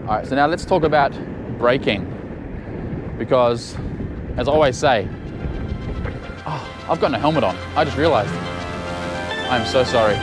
All right, so now let's talk about braking, because as I always say, I've got no helmet on. I just realized. I'm so sorry.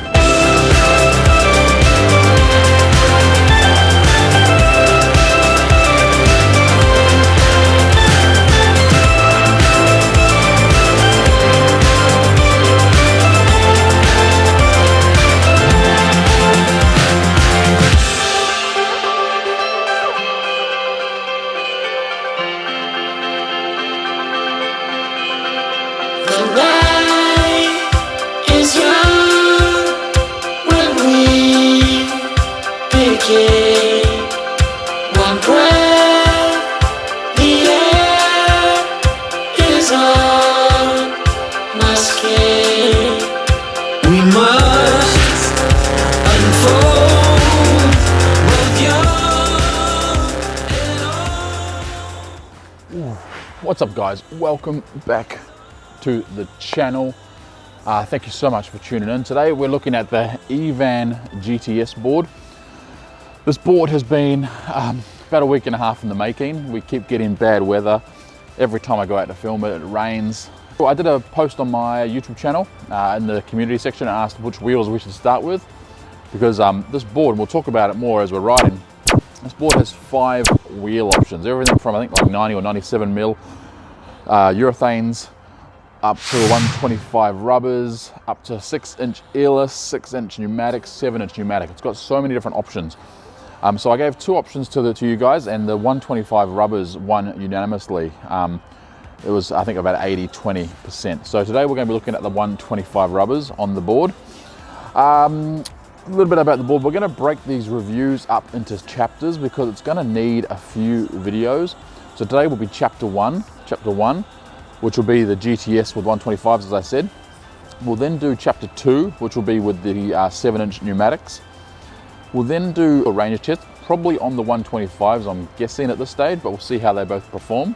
What's up, guys? Welcome back to the channel. Thank you so much for tuning in. Today we're looking at the EOVAN GTS board. This board has been about a week and a half in the making. We keep getting bad weather. Every time I go out to film it, it rains. So I did a post on my YouTube channel in the community section and asked which wheels we should start with, because this board, and we'll talk about it more as we're riding, this board has 5 wheel options, everything from I think like 90 or 97 mil urethanes, up to 125 rubbers, up to 6-inch airless, 6-inch pneumatics, 7-inch pneumatic. It's got so many different options. So I gave 2 options to you guys, and the 125 rubbers won unanimously. It was, I think, about 80-20%. So today we're going to be looking at the 125 rubbers on the board. A little bit about the board. We're going to break these reviews up into chapters because it's going to need a few videos. So today will be chapter 1, which will be the GTS with 125s, as I said. We'll then do chapter 2, which will be with the 7-inch pneumatics. We'll then do a range test, probably on the 125s, I'm guessing at this stage, but we'll see how they both perform.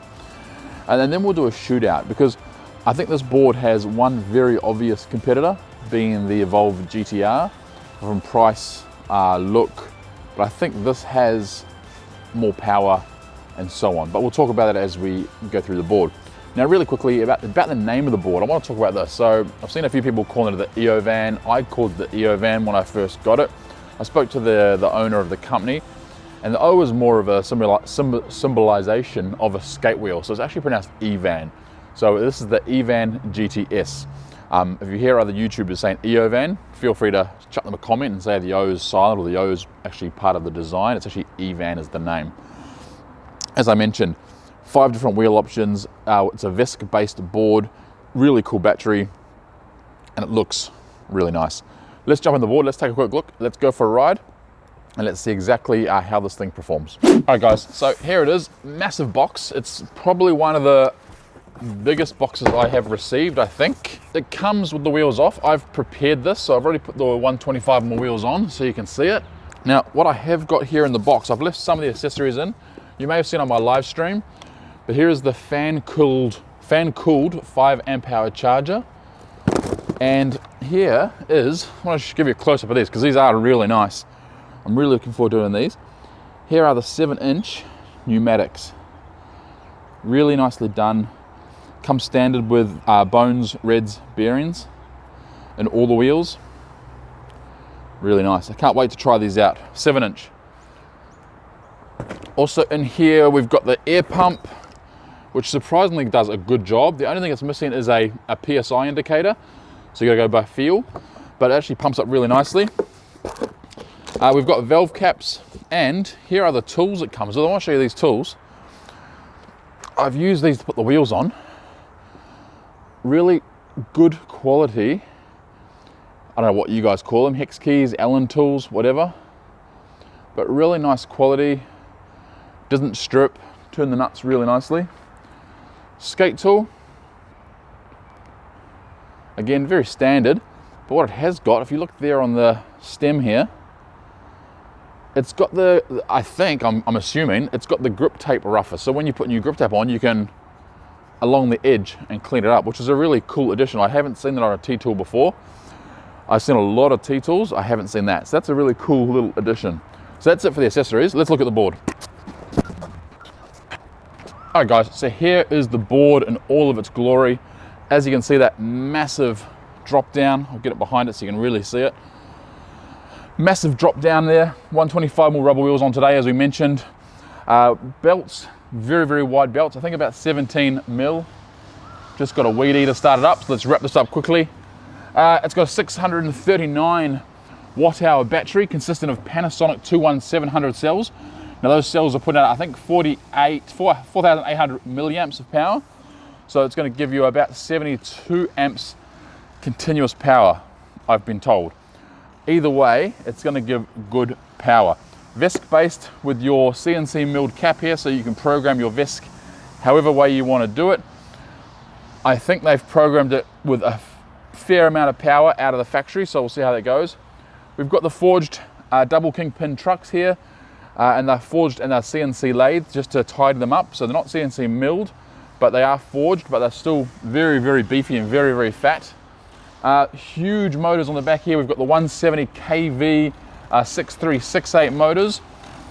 And then we'll do a shootout, because I think this board has one very obvious competitor, being the Evolve GTR, from price, look, but I think this has more power and so on. But we'll talk about it as we go through the board. Now, really quickly, about the name of the board, I want to talk about this. So I've seen a few people calling it the EOVAN. I called it the EOVAN when I first got it. I spoke to the owner of the company, and the O is more of a symbolization of a skate wheel. So it's actually pronounced EOVAN. So this is the EOVAN GTS. If you hear other YouTubers saying EOVAN, feel free to chuck them a comment and say the O is silent or the O is actually part of the design. It's actually EOVAN is the name. As I mentioned, 5 different wheel options. It's a VESC-based board, really cool battery, and it looks really nice. Let's jump on the board, let's take a quick look, let's go for a ride, and let's see exactly how this thing performs. All right, guys, so here it is, massive box. It's probably one of the biggest boxes I have received, I think. It comes with the wheels off. I've prepared this, so I've already put the 125 more wheels on so you can see it. Now, what I have got here in the box, I've left some of the accessories in. You may have seen on my live stream, but here is the fan-cooled 5 amp hour charger. And here is, I want to give you a close-up of these because these are really nice. I'm really looking forward to doing these. Here are the 7-inch pneumatics. Really nicely done. Comes standard with Bones Reds bearings in all the wheels. Really nice. I can't wait to try these out. 7-inch. Also in here we've got the air pump, which surprisingly does a good job. The only thing it's missing is a PSI indicator. So you gotta go by feel, but it actually pumps up really nicely. We've got valve caps, and here are the tools it comes with. I want to show you these tools. I've used these to put the wheels on. Really good quality. I don't know what you guys call them, hex keys, Allen tools, whatever. But really nice quality. Doesn't strip, turn the nuts really nicely. Skate tool. Again, very standard, but what it has got, if you look there on the stem here, it's got I'm assuming, it's got the grip tape rougher. So when you put new grip tape on, you can, along the edge and clean it up, which is a really cool addition. I haven't seen that on a T-tool before. I've seen a lot of T-tools, I haven't seen that. So that's a really cool little addition. So that's it for the accessories. Let's look at the board. All right guys, so here is the board in all of its glory. As you can see, that massive drop down, I'll get it behind it so you can really see it. Massive drop down there, 125mm rubber wheels on today, as we mentioned. Belts, very, very wide belts, I think about 17mm. Just got a weed eater started up, so let's wrap this up quickly. It's got a 639 watt-hour battery consistent of Panasonic 21700 cells. Now those cells are putting out, I think, 4,800 milliamps of power. So it's going to give you about 72 amps continuous power, I've been told. Either way, it's going to give good power. VESC based with your CNC milled cap here, so you can program your VESC however way you want to do it. I think they've programmed it with a fair amount of power out of the factory, so we'll see how that goes. We've got the forged double kingpin trucks here, and they're forged and they're CNC lathed just to tidy them up. So they're not CNC milled, but they are forged, but they're still very, very beefy and very, very fat. Huge motors on the back here. We've got the 170 kV 6368 motors.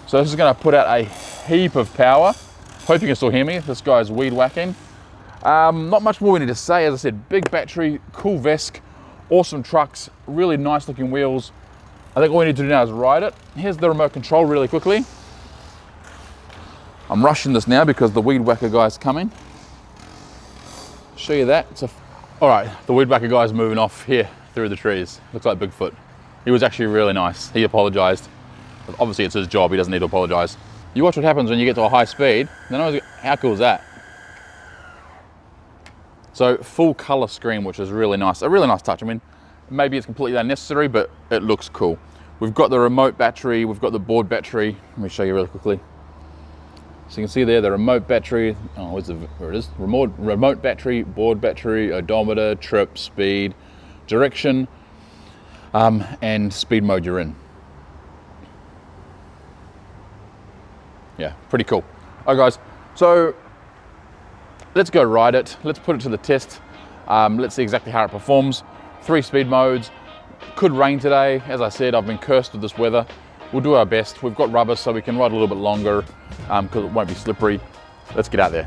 So this is going to put out a heap of power. Hope you can still hear me. This guy's weed whacking. Not much more we need to say. As I said, big battery, cool VESC, awesome trucks, really nice looking wheels. I think all we need to do now is ride it. Here's the remote control really quickly. I'm rushing this now because the weed whacker guy's coming. Show you that. All right, the weed whacker guy's moving off here through the trees. Looks like Bigfoot. He was actually really nice. He apologized. Obviously it's his job, he doesn't need to apologize. You watch what happens when you get to a high speed, then how cool is that? So full color screen, which is really nice. A really nice touch. I mean, maybe it's completely unnecessary, but it looks cool. We've got the remote battery, we've got the board battery. Let me show you really quickly. So you can see there the remote battery. Oh, where it is? Remote battery, board battery, odometer, trip, speed, direction, and speed mode you're in. Yeah, pretty cool. All right guys, so let's go ride it. Let's put it to the test. Let's see exactly how it performs. 3 speed modes. Could rain today. As I said, I've been cursed with this weather. We'll do our best. We've got rubber so we can ride a little bit longer because it won't be slippery. Let's get out there.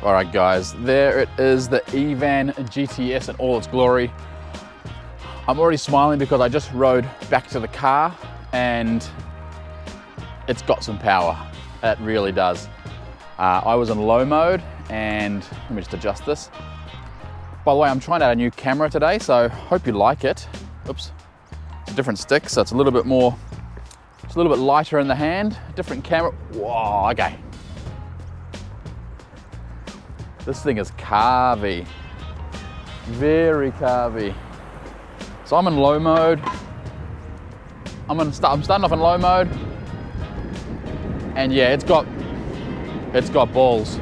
All right guys, there it is, the EOVAN GTS in all its glory. I'm already smiling because I just rode back to the car and it's got some power. It really does. I was in low mode, and let me just adjust this. By the way, I'm trying out a new camera today, so hope you like it. Oops, it's a different stick, so it's a little bit more, it's a little bit lighter in the hand, different camera. Whoa, okay. This thing is carvy, very carvy. So I'm in low mode. I'm starting off in low mode, and yeah, it's got balls.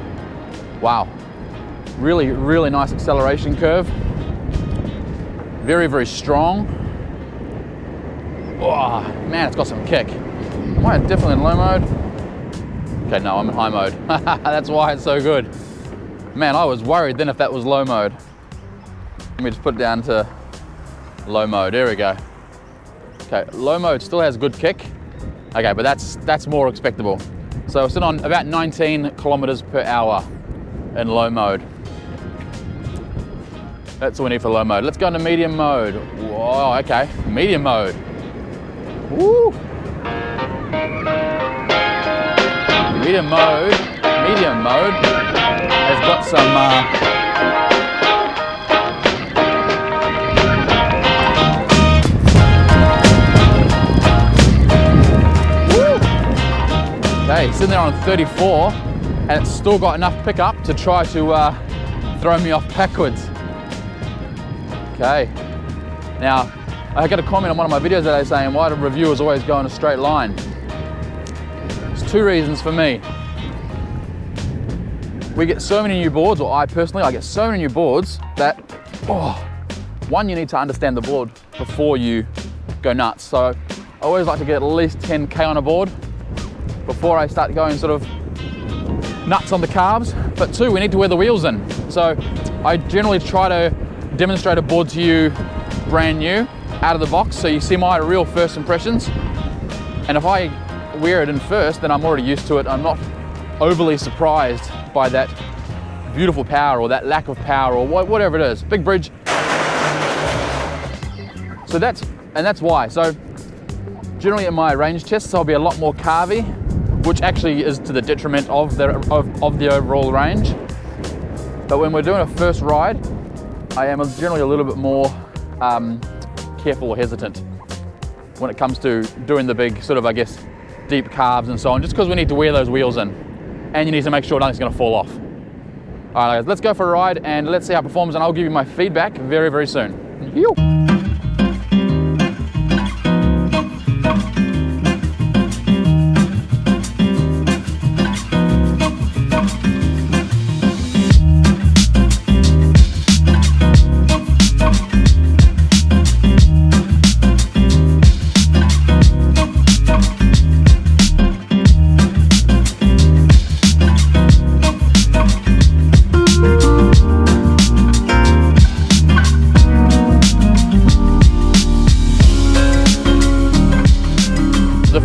Wow. Really, really nice acceleration curve. Very, very strong. Oh, man, it's got some kick. Am I definitely in low mode? Okay, no, I'm in high mode. That's why it's so good. Man, I was worried then if that was low mode. Let me just put it down to low mode. There we go. Okay, low mode still has good kick. Okay, but that's more expectable. So it's on about 19 kilometers per hour in low mode. That's all we need for low mode. Let's go into medium mode. Whoa, okay, medium mode. Woo! Medium mode has got some okay, sitting there on 34, and it's still got enough pickup to try to throw me off backwards. Okay, now I got a comment on one of my videos today saying, why do reviewers always go in a straight line? There's 2 reasons for me. We get so many new boards, or I get so many new boards that, one, you need to understand the board before you go nuts. So I always like to get at least 10K on a board before I start going sort of nuts on the carbs. But 2, we need to wear the wheels in. So I generally try to demonstrate a board to you brand new, out of the box, so you see my real first impressions. And if I wear it in first, then I'm already used to it. I'm not overly surprised by that beautiful power or that lack of power or whatever it is. Big bridge. So that's why. So generally in my range tests, I'll be a lot more carvy, which actually is to the detriment of the overall range. But when we're doing a first ride, I am generally a little bit more careful or hesitant when it comes to doing the big sort of, I guess, deep carves and so on, just because we need to wear those wheels in and you need to make sure nothing's going to fall off. All right, guys, let's go for a ride and let's see how it performs, and I'll give you my feedback very, very soon. Yo.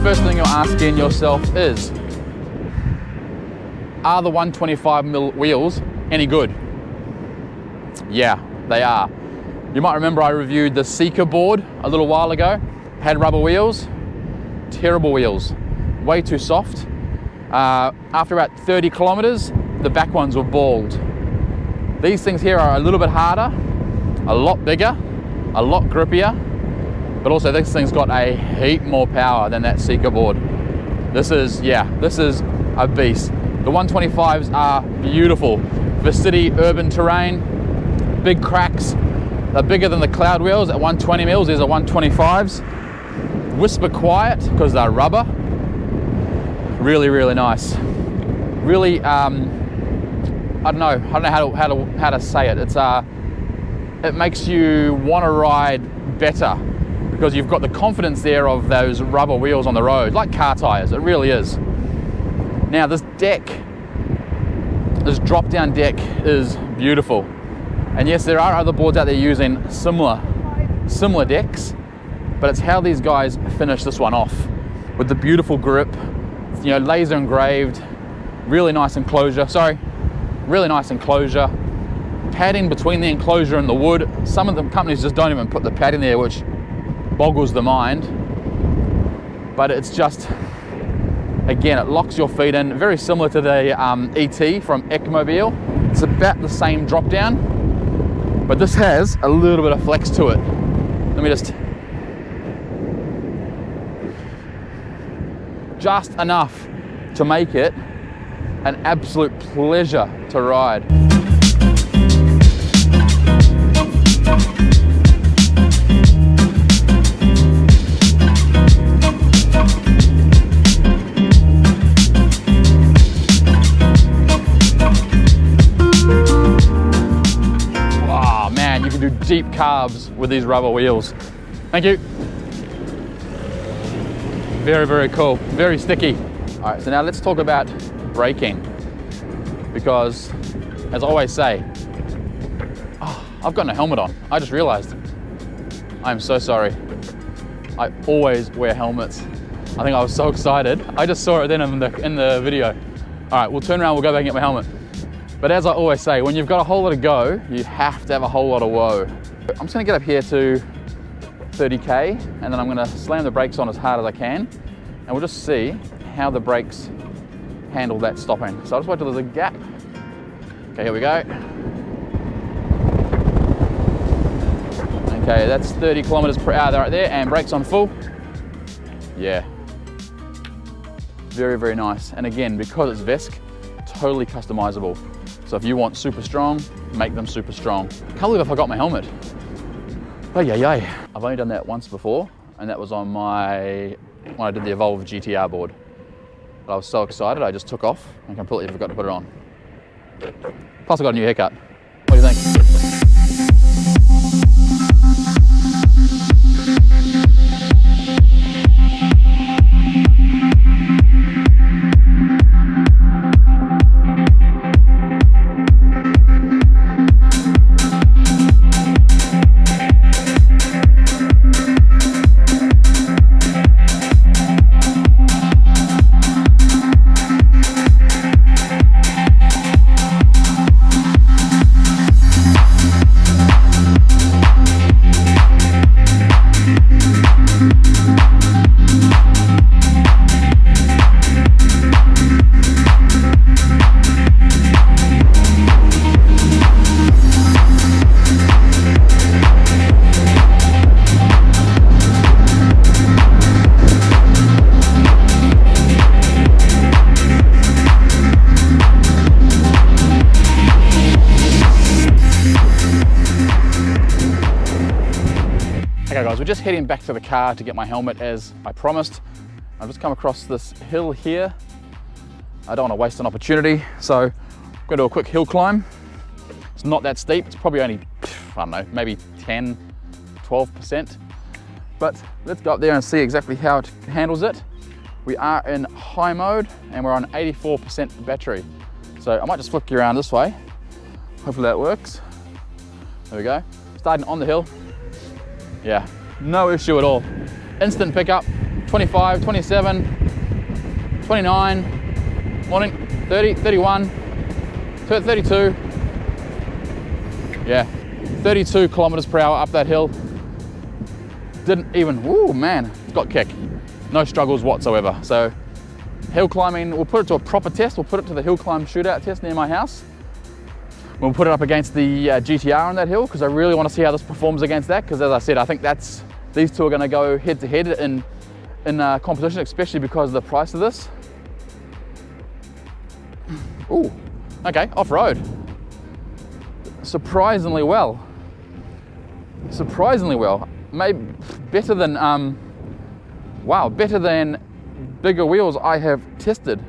First thing you're asking yourself is, are the 125mm wheels any good? Yeah, they are. You might remember I reviewed the Seeker board a little while ago. Had rubber wheels, terrible wheels, way too soft. After about 30 kilometers, the back ones were bald. These things here are a little bit harder, a lot bigger, a lot grippier. But also this thing's got a heap more power than that Seeker board. This is a beast. The 125s are beautiful. For city, urban terrain, big cracks. They're bigger than the cloud wheels at 120mm. These are 125s. Whisper quiet because they're rubber. Really, really nice. Really, I don't know how to say it. It makes you want to ride better, because you've got the confidence there of those rubber wheels on the road, like car tires. It really is. Now this drop-down deck is beautiful. And yes, there are other boards out there using similar decks, but it's how these guys finish this one off with the beautiful grip, you know, laser engraved, really nice enclosure. Padding between the enclosure and the wood. Some of the companies just don't even put the padding there, which boggles the mind, but it's just, again, it locks your feet in, very similar to the ET from Ecomobile. It's about the same drop down, but this has a little bit of flex to it. Let me just enough to make it an absolute pleasure to ride. Deep carbs with these rubber wheels. Thank you. Very, very cool. Very sticky. All right, so now let's talk about braking, because as I always say, I've got no helmet on. I just realized. I'm so sorry. I always wear helmets. I think I was so excited. I just saw it then in the video. All right, we'll turn around, we'll go back and get my helmet. But as I always say, when you've got a whole lot of go, you have to have a whole lot of woe. I'm just gonna get up here to 30K, and then I'm gonna slam the brakes on as hard as I can, and we'll just see how the brakes handle that stopping. So I'll just wait till there's a gap. Okay, here we go. Okay, that's 30 kilometers per hour right there, and brakes on full. Yeah. Very, very nice. And again, because it's Vesk, totally customizable. So if you want super strong, make them super strong. Can't believe I forgot my helmet. Ay, ay, ay. I've only done that once before, and that was on when I did the Evolve GTR board. But I was so excited, I just took off and completely forgot to put it on. Plus I got a new haircut. What do you think? So just heading back to the car to get my helmet as I promised. I've just come across this hill here. I don't want to waste an opportunity, so I'm going to do a quick hill climb. It's not that steep, it's probably only, I don't know, maybe 10, 12%. But let's go up there and see exactly how it handles it. We are in high mode and we're on 84% battery. So I might just flick you around this way. Hopefully that works. There we go. Starting on the hill. Yeah, no issue at all. Instant pickup, 25, 27, 29, morning, 30, 31, 32. Yeah, 32 kilometers per hour up that hill. Didn't even, ooh man, it's got kick. No struggles whatsoever. So hill climbing, we'll put it to a proper test. We'll put it to the hill climb shootout test near my house. We'll put it up against the GTR on that hill because I really want to see how this performs against that. Because as I said, I think these two are going to go head to head in competition, especially because of the price of this. Ooh, okay, off-road. Surprisingly well. Surprisingly well. Maybe better than, wow, better than bigger wheels I have tested.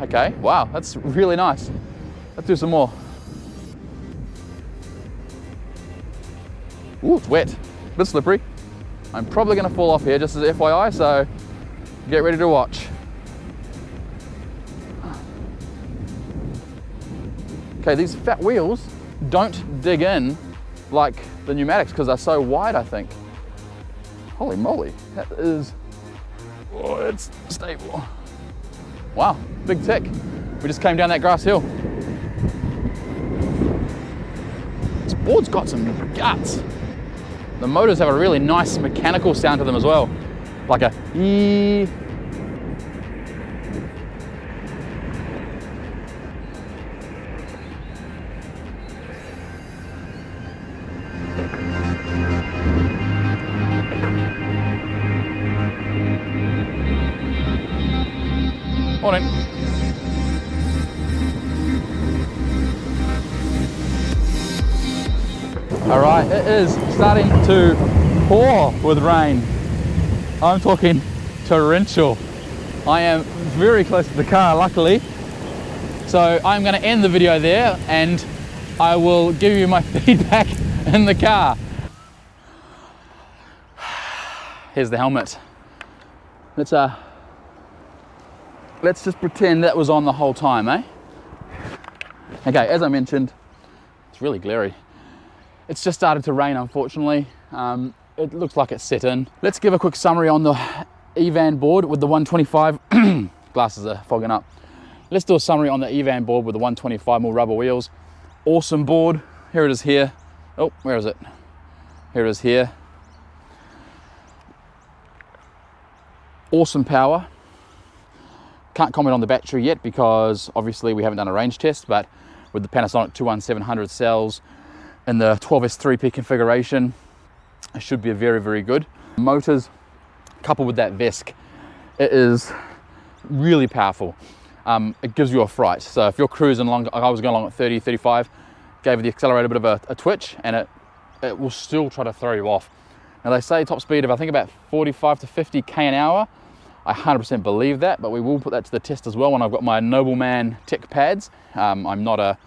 Okay, wow, that's really nice. Let's do some more. Ooh, it's wet, a bit slippery. I'm probably gonna fall off here just as FYI, so get ready to watch. Okay, these fat wheels don't dig in like the pneumatics because they're so wide, I think. Holy moly, that is, oh, it's stable. Wow, big tick. We just came down that grass hill. This board's got some guts. The motors have a really nice mechanical sound to them as well. Like a ee. Morning. All right, it is starting to pour with rain. I'm talking torrential. I am very close to the car, luckily. So I'm going to end the video there and I will give you my feedback in the car. Here's the helmet. Let's just pretend that was on the whole time, eh? Okay, as I mentioned, it's really glary. It's just started to rain, unfortunately. It looks like it's set in. Let's give a quick summary on the EOVAN board with the 125. Glasses are fogging up. Let's do a summary on the EOVAN board with the 125mm rubber wheels. Awesome board. Here it is here. Oh, where is it? Here it is here. Awesome power. Can't comment on the battery yet because obviously we haven't done a range test, but with the Panasonic 21700 cells in the 12S3P configuration, it should be a very, very good. Motors coupled with that VESC, it is really powerful. It gives you a fright. So if you're cruising along, I was going along at 30, 35, gave the accelerator a bit of a twitch and it will still try to throw you off. Now they say top speed of I think about 45 to 50 k an hour. I 100% believe that, but we will put that to the test as well when I've got my Nobleman tech pads. I'm not a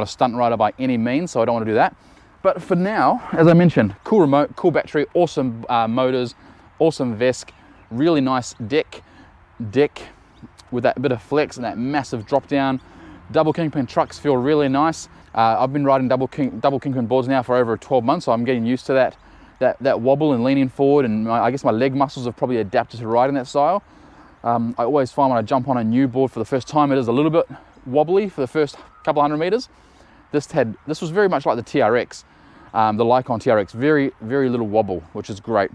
stunt rider by any means, so I don't want to do that. But for now, as I mentioned, cool remote, cool battery, awesome motors, awesome VESC, really nice deck with that bit of flex and that massive drop down. Double kingpin trucks feel really nice. I've been riding double kingpin boards now for over 12 months, so I'm getting used to that wobble and leaning forward, and I guess my leg muscles have probably adapted to riding that style. I always find when I jump on a new board for the first time, it is a little bit wobbly for the first couple hundred meters. This was very much like the TRX, the Lycon TRX, very, very little wobble, which is great.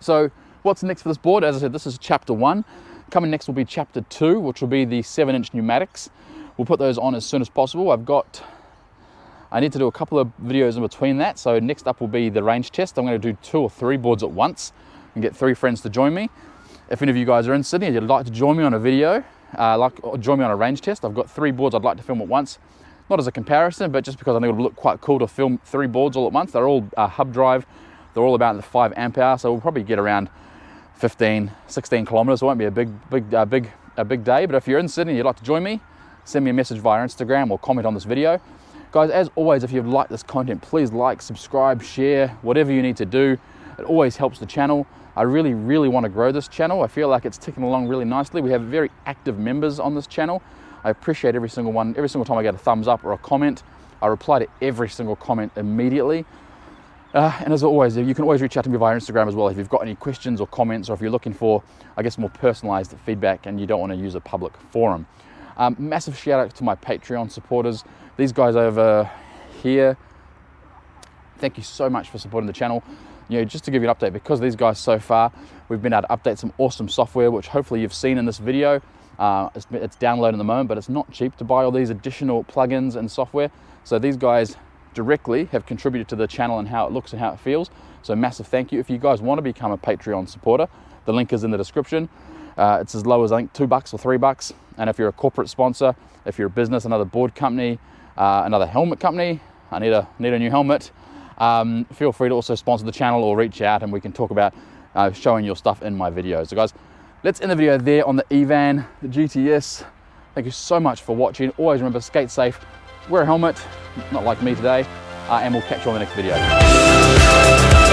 So what's next for this board? As I said, this is chapter 1. Coming next will be chapter 2, which will be the 7-inch pneumatics. We'll put those on as soon as possible. I need to do a couple of videos in between that. So next up will be the range test. I'm going to do 2 or 3 boards at once and get 3 friends to join me. If any of you guys are in Sydney and you'd like to join me on a video, join me on a range test, I've got 3 boards I'd like to film at once. Not as a comparison, but just because I think it would look quite cool to film 3 boards all at once. They're all hub drive They're all about the 5 amp hour, so we'll probably get around 15, 16 kilometers. It won't be a big day, but if you're in Sydney and you'd like to join me, send me a message via Instagram or comment on this video. Guys, as always, if you've liked this content, please like, subscribe, share, whatever you need to do. It always helps the channel. I really want to grow this channel. I feel like it's ticking along really nicely. We have very active members on this channel. I appreciate every single one. Every single time I get a thumbs up or a comment, I reply to every single comment immediately. And as always, you can always reach out to me via Instagram as well if you've got any questions or comments, or if you're looking for, I guess, more personalized feedback and you don't want to use a public forum. Massive shout out to my Patreon supporters. These guys over here, thank you so much for supporting the channel. You know, just to give you an update, because these guys so far, we've been able to update some awesome software, which hopefully you've seen in this video. It's downloading at the moment, but it's not cheap to buy all these additional plugins and software. So these guys directly have contributed to the channel and how it looks and how it feels. So massive thank you. If you guys want to become a Patreon supporter, the link is in the description. It's as low as I think $2 or $3. And if you're a corporate sponsor, if you're a business, another board company, another helmet company, I need a new helmet, feel free to also sponsor the channel or reach out and we can talk about showing your stuff in my videos. So guys, let's end the video there on the EOVAN, the GTS. Thank you so much for watching. Always remember, skate safe, wear a helmet, not like me today, and we'll catch you on the next video.